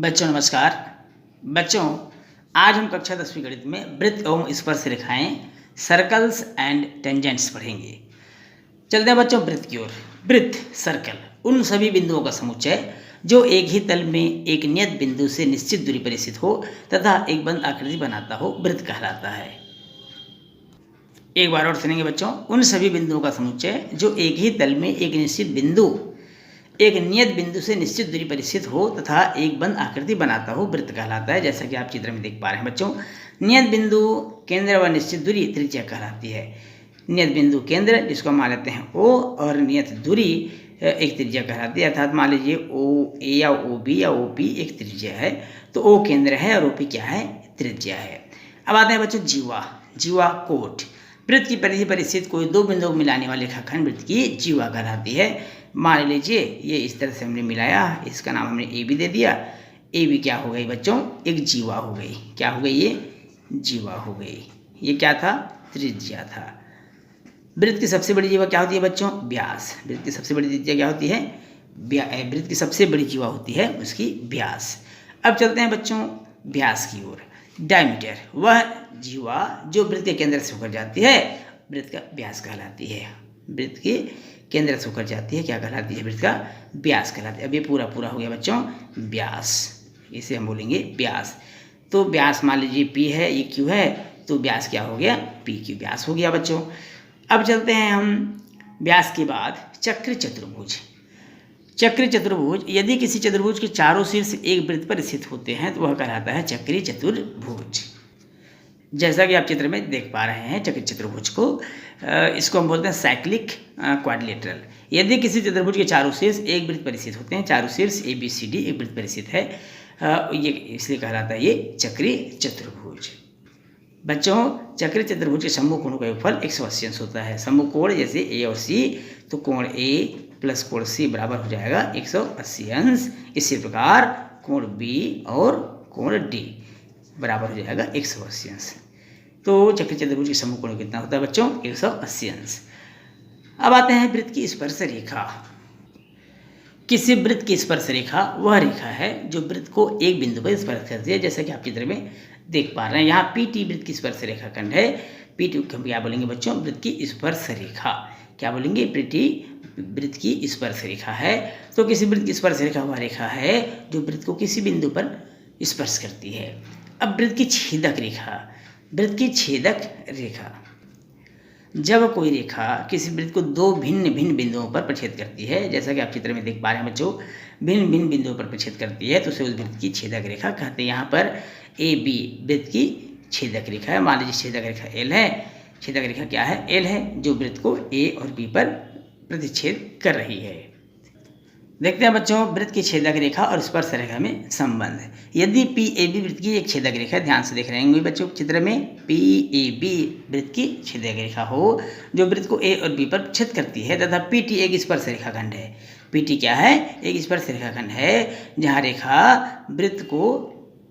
बच्चों नमस्कार। बच्चों आज हम कक्षा 10वीं गणित में वृत्त एवं स्पर्श रेखाएं सर्कल्स एंड टेंजेंट्स पढ़ेंगे। चलते हैं बच्चों वृत्त की ओर। वृत्त सर्कल उन सभी बिंदुओं का समुच्चय जो एक ही तल में एक नियत बिंदु से निश्चित दूरी पर स्थित हो तथा एक बंद आकृति बनाता हो वृत्त कहलाता है। एक बार और सुनेंगे बच्चों। उन सभी बिंदुओं का समुच्चय जो एक ही तल में एक नियत बिंदु से निश्चित दूरी पर स्थित हो तथा एक बंद आकृति बनाता हो वृत्त कहलाता है। जैसा कि आप चित्र में देख पा रहे हैं बच्चों, नियत बिंदु केंद्र व निश्चित दूरी त्रिज्या कहलाती है। नियत बिंदु केंद्र जिसको मान लेते हैं O और नियत दूरी एक त्रिज्या कहलाती है। अर्थात मान लीजिए OA या OB या OP एक त्रिज्या है, तो O केंद्र है और OP क्या है, त्रिज्या है। अब आते हैं बच्चों जीवा कोट। वृत्त की परिधि पर स्थित कोई दो बिंदुओं को मिलाने वाले रेखाखंड वृत्त की जीवा कहलाती है। मान लीजिए ये इस तरह से हमने मिलाया, इसका नाम हमने AB दे दिया। AB क्या हो गई बच्चों, एक जीवा हो गई। क्या हो गई, ये जीवा हो गई। ये क्या था, त्रिज्या था। वृत्त की सबसे बड़ी जीवा क्या होती है बच्चों, व्यास। वृत्त की सबसे बड़ी त्रिज्या क्या होती है, वृत्त की सबसे बड़ी जीवा होती है उसकी व्यास। अब चलते हैं बच्चों व्यास की ओर। डायमीटर वह जीवा जो वृत्त के केंद्र से होकर जाती है वृत्त का व्यास कहलाती है। वृत्त के केंद्र से होकर जाती है क्या कहलाती है, वृत्त का व्यास कहलाती है। अब ये पूरा हो गया बच्चों व्यास, इसे हम बोलेंगे व्यास। तो व्यास मान लीजिए P है, ये Q है, तो व्यास क्या हो गया, PQ व्यास हो गया बच्चों। अब चलते हैं हम व्यास के बाद चक्री चतुर्भुज। चक्री चतुर्भुज यदि किसी चतुर्भुज के चारों शीर्ष एक वृत्त पर स्थित होते हैं तो वह कहलाता है चक्री चतुर्भुज। जैसा कि आप चित्र में देख पा रहे हैं चक्री चतुर्भुज को, इसको हम बोलते हैं साइक्लिक क्वाड्रिलेटरल। यदि किसी चतुर्भुज के चारों शीर्ष एक वृत्त पर स्थित होते हैं, चारों शीर्ष ABCD एक वृत्त पर स्थित है, ये इसलिए कहलाता है ये चक्री चतुर्भुज। बच्चों चक्री चतुर्भुज के सम्मुख कोणों का योगफल 180 अंश होता है। सम्मुख कोण जैसे A और C, तो कोण A प्लस कोण C बराबर हो जाएगा 180 अंश। इसी प्रकार कोण B और कोण D बराबर हो जाएगा 180 अंश। तो चक्री चतुर्भुज के सम्मुख कोण कितना होता है बच्चों, 180 अंश। अब आते हैं वृत्त की स्पर्श रेखा। किसी वृत्त की स्पर्श रेखा वह रेखा है जो वृत्त को एक बिंदु पर स्पर्श करती है। जैसा कि आप चित्र में देख पा रहे हैं, यहाँ PT वृत्त की स्पर्श रेखा खंड है। PT को क्या बोलेंगे बच्चों, वृत्त की स्पर्श रेखा। क्या बोलेंगे, PT वृत्त की स्पर्श रेखा है। तो किसी वृत्त की स्पर्श रेखा वह रेखा है जो वृत्त को किसी बिंदु पर स्पर्श करती है। अब वृत्त की छेदक रेखा। वृत्त की छेदक रेखा जब कोई रेखा किसी वृत्त को दो भिन्न भिन्न बिंदुओं पर प्रछेद करती है, जैसा कि आप चित्र में देख पा रहे हैं बच्चों, भिन्न भिन्न बिंदुओं पर प्रछेद करती है तो उसे उस वृत्त की छेदक रेखा कहते हैं। यहाँ पर AB वृत्त की छेदक रेखा है। मान लीजिए छेदक रेखा L है। छेदक रेखा क्या है, L है, जो वृत्त को A और B पर प्रतिच्छेद कर रही है। देखते हैं बच्चों वृत्त की छेदक रेखा और स्पर्श रेखा में संबंध। यदि PAB वृत्त की एक छेदक रेखा, ध्यान से देख रहे होंगे बच्चों चित्र में, PAB वृत्त की छेदक रेखा हो जो वृत्त को A और B पर छेद करती है तथा PT एक स्पर्श रेखा खंड है। PT क्या है, एक स्पर्श रेखा खंड है जहाँ रेखा वृत्त को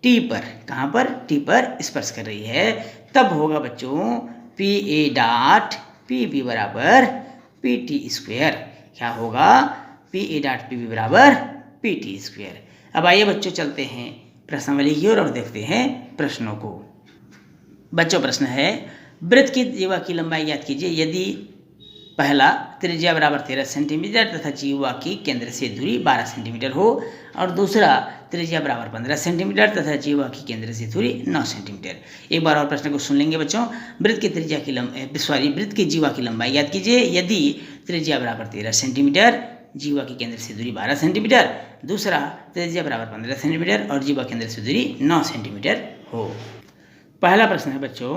T पर, कहाँ पर, T पर स्पर्श कर रही है, तब होगा बच्चों PA डॉट PB बराबर PT स्क्वायर। क्या होगा, PA डॉट PB बराबर PT स्क्वायर। अब आइए बच्चों चलते हैं प्रश्नावली की ओर और देखते हैं प्रश्नों को। बच्चों प्रश्न है, वृत्त की जीवा की लंबाई ज्ञात कीजिए यदि पहला त्रिज्या बराबर 13 सेंटीमीटर तथा जीवा की केंद्र से दूरी 12 सेंटीमीटर हो और दूसरा त्रिज्या बराबर 15 सेंटीमीटर तथा जीवा की केंद्र से दूरी 9 सेंटीमीटर। एक बार और प्रश्न को सुन लेंगे बच्चों। वृत्त की जीवा की लंबाई ज्ञात कीजिए यदि त्रिज्या बराबर 13 सेंटीमीटर, जीवा की केंद्र से दूरी 12 सेंटीमीटर, दूसरा त्रिज्या बराबर 15 सेंटीमीटर और जीवा केंद्र से दूरी 9 सेंटीमीटर हो। पहला प्रश्न है बच्चों,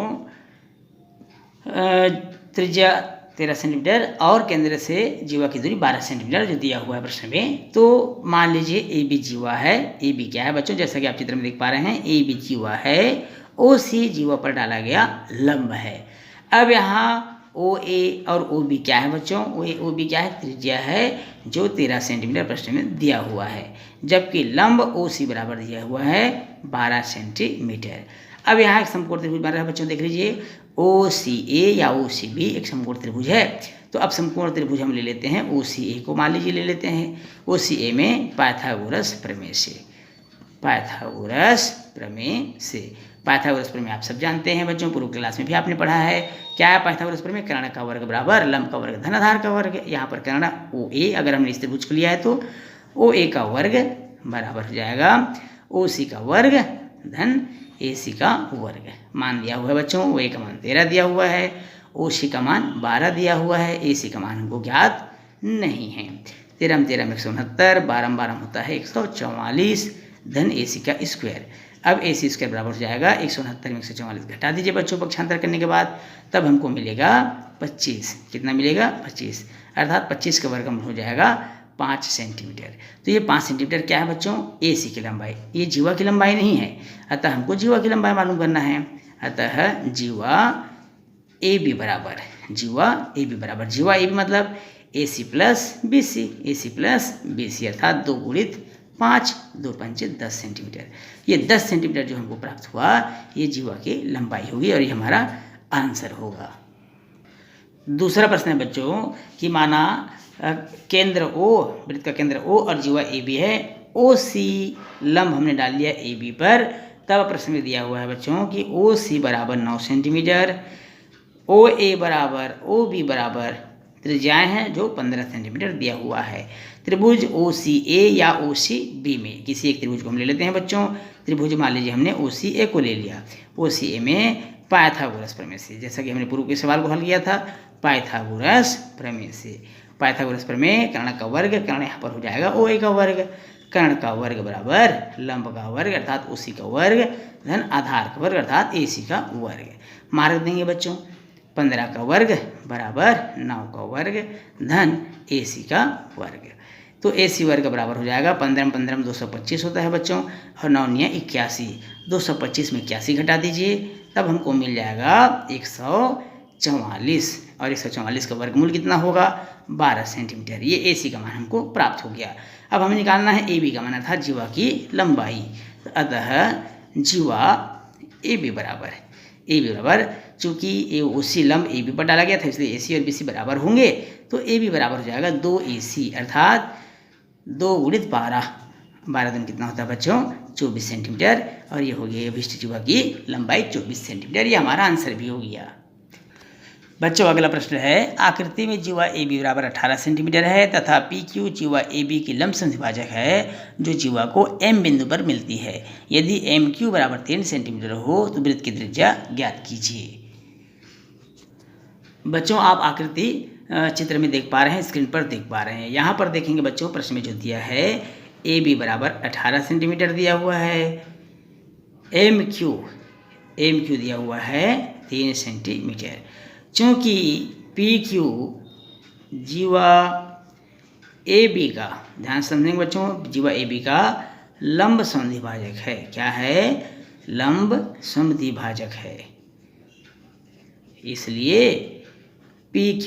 त्रिज्या 13 सेंटीमीटर और केंद्र से जीवा की दूरी 12 सेंटीमीटर जो दिया हुआ है प्रश्न में। तो मान लीजिए AB जीवा है। AB क्या है बच्चों, जैसा कि आप चित्र में देख पा रहे हैं, AB जीवा है, OC जीवा पर डाला गया लंब है। अब यहाँ OA और OB क्या है बच्चों, OB क्या है, त्रिज्या है जो 13 सेंटीमीटर प्रश्न में दिया हुआ है, जबकि लंब OC बराबर दिया हुआ है 12 सेंटीमीटर। अब यहाँ एक समकोण त्रिभुज बन रहा है बच्चों, देख लीजिए OCA या OCB एक समकोण त्रिभुज है। तो अब समकोण त्रिभुज हम ले लेते हैं OCA को, मान लीजिए ले लेते हैं। OCA में पाइथागोरस प्रमेय से पाइथागोरस प्रमेय से। पाइथागोरस प्रमेय आप सब जानते हैं बच्चों, पूर्व क्लास में भी आपने पढ़ा है। क्या है पाइथागोरस प्रमेय? कर्ण का वर्ग बराबर लंब का वर्ग धन आधार का वर्ग। यहाँ पर कर्ण OA अगर हमने इस त्रिभुज को लिया है तो OA का वर्ग बराबर हो जाएगा OC का वर्ग धन AC का वर्ग। मान दिया हुआ है बच्चों, OA का मान 13 दिया हुआ है, OC का मान 12 दिया हुआ है, AC का मान हमको ज्ञात नहीं है। 13 में 13 में 169, 12 में 12 होता है 144 धन AC का स्क्वायर। अब AC स्क्वायर बराबर हो जाएगा 169 में 144 घटा दीजिए बच्चों पक्षांतर करने के बाद, तब हमको मिलेगा 25। कितना मिलेगा? 25, अर्थात 25 का वर्गमूल हो जाएगा 5 सेंटीमीटर। तो ये 5 सेंटीमीटर क्या है बच्चों? AC की लंबाई। ये जीवा की लंबाई नहीं है, अतः हमको जीवा की लंबाई मालूम करना है। अतः जीवा AB बराबर, जीवा AB मतलब AC प्लस BC अर्थात 2 गुणित 5, 2 पंचे 10 सेंटीमीटर। ये 10 सेंटीमीटर जो हमको प्राप्त हुआ ये जीवा की लंबाई होगी और ये हमारा आंसर होगा। दूसरा प्रश्न है बच्चों कि माना केंद्र O, वृत्त का केंद्र O और जीवा AB है, OC लंब हमने डाल दिया AB पर, तब प्रश्न में दिया हुआ है बच्चों कि OC बराबर 9 सेंटीमीटर, OA बराबर OB बराबर त्रिज्याएं हैं जो 15 सेंटीमीटर दिया हुआ है। त्रिभुज OCA या OCB में किसी एक त्रिभुज को हम ले लेते हैं बच्चों। त्रिभुज मान लीजिए हमने OCA को ले लिया, OCA में पाइथागोरस प्रमेय से, जैसा कि हमने पूर्व के सवाल को हल किया था पाइथागोरस प्रमेय से। पाइथागोरस प्रमेय कर्ण का वर्ग, कर्ण यहाँ पर हो जाएगा OA का वर्ग, कर्ण का वर्ग बराबर लंब का वर्ग अर्थात OC का वर्ग धन आधार का वर्ग अर्थात AC का वर्ग। मार्क देंगे बच्चों, 15 का वर्ग बराबर 9 का वर्ग धन AC का वर्ग। तो AC वर्ग बराबर हो जाएगा 15 में 15 में 225 होता है बच्चों, और 9 9 81, 225 में 81 घटा दीजिए, तब हमको मिल जाएगा 144, और 144 का वर्गमूल कितना होगा? 12 सेंटीमीटर। ये AC का मान हमको प्राप्त हो गया। अब हमें निकालना है AB का मान अर्थात जीवा की लंबाई। अतः जीवा AB बराबर चूँकि OC लंब AB पर डाला गया था इसलिए AC और BC बराबर होंगे, तो AB बराबर हो जाएगा 2AC अर्थात 2 गुणित 12, 12 दिन कितना होता है बच्चों? 24 सेंटीमीटर, और ये हो गया अभिष्ट जीवा की लंबाई 24 सेंटीमीटर। ये हमारा आंसर भी हो गया। बच्चों अगला प्रश्न है, आकृति में जीवा AB बराबर 18 सेंटीमीटर है तथा PQ जीवा AB की लंब समद्विभाजक है जो जीवा को M बिंदु पर मिलती है। यदि MQ बराबर 3 सेंटीमीटर हो तो वृत्त की त्रिज्या ज्ञात कीजिए। बच्चों आप आकृति चित्र में देख पा रहे हैं, स्क्रीन पर देख पा रहे हैं। यहाँ पर देखेंगे बच्चों प्रश्न में जो दिया है AB बराबर 18 सेंटीमीटर दिया हुआ है, MQ दिया हुआ है 3 सेंटीमीटर। चूँकि PQ जीवा AB का, ध्यान समझेंगे बच्चों, जीवा AB का लंब समद्विभाजक है। क्या है? लंब समद्विभाजक है। इसलिए PQ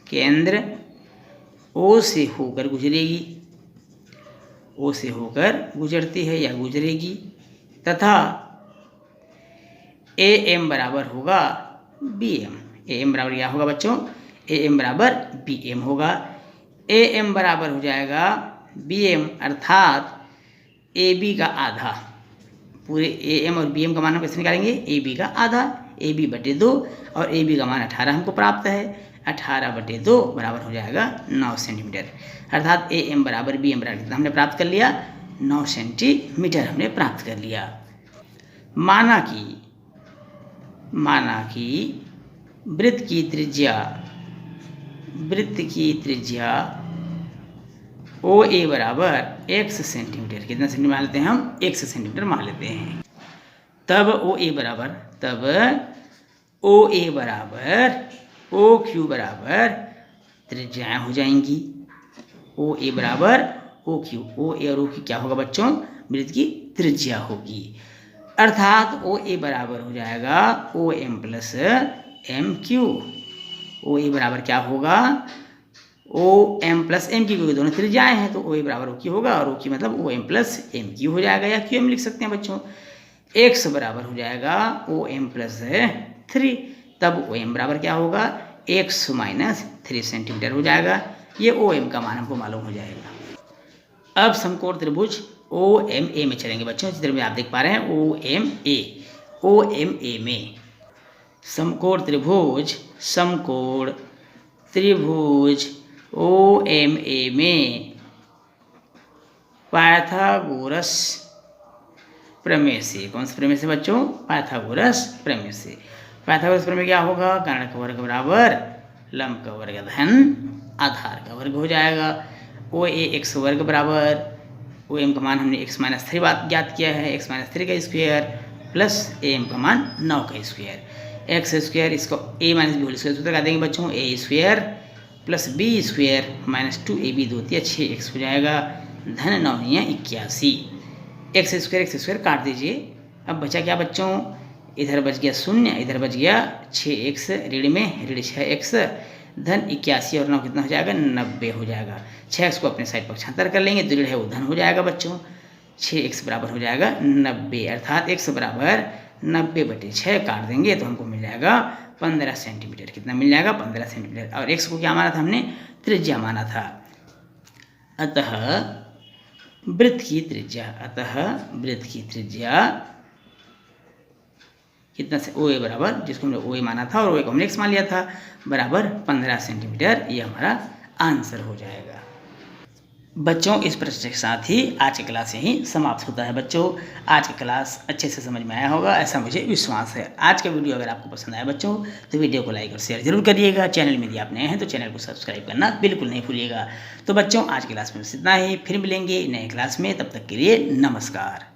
केंद्र O से होकर गुजरेगी, O से होकर गुजरती है या गुजरेगी, तथा AM बराबर होगा BM। AM बराबर क्या होगा बच्चों? AM बराबर BM होगा। AM बराबर हो जाएगा BM अर्थात AB का आधा। पूरे AM और BM का मान हम कैसे निकालेंगे? AB का आधा, AB बटे 2, और AB का मान 18 हमको प्राप्त है, 18 बटे 2 बराबर हो जाएगा 9 सेंटीमीटर। अर्थात AM बराबर BM बराबर कितना हमने प्राप्त कर लिया? 9 सेंटीमीटर हमने प्राप्त कर लिया। माना कि वृत्त की त्रिज्या OA बराबर x सेंटीमीटर, कितना सेंटीमीटर मान लेते हैं हम? x सेंटीमीटर मान लेते हैं। तब OA बराबर OQ बराबर त्रिज्याएं हो जाएंगी। OA बराबर OQ, OA और OQ क्या होगा बच्चों? वृत्त की त्रिज्या होगी। अर्थात OA बराबर हो जाएगा OM प्लस MQ। OA बराबर क्या होगा? OM प्लस MQ, क्योंकि दोनों त्रिज्याएं हैं तो OA बराबर OQ होगा, और OQ मतलब OM प्लस MQ हो जाएगा, या QM लिख सकते हैं बच्चों। X बराबर हो जाएगा OM प्लस 3, तब OM बराबर क्या होगा? x माइनस 3 सेंटीमीटर हो जाएगा। ये OM का मान हमको मालूम हो जाएगा। अब समकोण त्रिभुज OMA में चलेंगे बच्चों। चित्र में आप देख पा रहे हैं OMA में समकोण त्रिभुज OMA में पाइथागोरस प्रमेय से, कौन सा प्रमेय से बच्चों? पाइथागोरस प्रमेय से। पाइथागोरस प्रमेय क्या होगा? कर्ण का वर्ग बराबर लंब का वर्ग धन आधार का वर्ग हो जाएगा। OAX वर्ग बराबर OM का मान हमने x माइनस 3 ज्ञात किया है, x माइनस 3 का स्क्वायर प्लस AM का मान 9 का स्क्वायर, x स्क्वायर इसको a minus B whole square सूत्र लगा देंगे बच्चों, a square plus b square minus 2ab 2 6x हो जाएगा, धन 9 81। x स्क्वायर काट दीजिए। अब बचा क्या बच्चों? इधर बच गया 0, इधर बच गया 6x, ऋण में ऋण 6x, धन 81 और 9 कितना हो जाएगा? 90 हो जाएगा। 6x को अपने साइड पक्षांतर कर लेंगे, तो ऋण है वो धन हो जाएगा बच्चों। 6x बराबर हो जाएगा 90, अर्थात x बराबर 90/6 काट देंगे तो हमको मिल जाएगा 15 सेंटीमीटर। कितना मिल जाएगा? 15 सेंटीमीटर। और x को क्या माना था हमने? त्रिज्या माना था। अतः वृत्त की त्रिज्या कितना से OA बराबर, जिसको हमने OA माना था और OA को हमने x मान लिया था, बराबर 15 सेंटीमीटर। ये हमारा आंसर हो जाएगा। बच्चों इस प्रश्न के साथ ही आज की क्लास यहीं समाप्त होता है। बच्चों आज की क्लास अच्छे से समझ में आया होगा, ऐसा मुझे विश्वास है। आज का वीडियो अगर आपको पसंद आया बच्चों तो वीडियो को लाइक और शेयर जरूर करिएगा। चैनल में यदि आप नए हैं तो चैनल को सब्सक्राइब करना बिल्कुल नहीं भूलिएगा। तो बच्चों आज की क्लास में बस इतना ही, फिर मिलेंगे नए क्लास में, तब तक के लिए नमस्कार।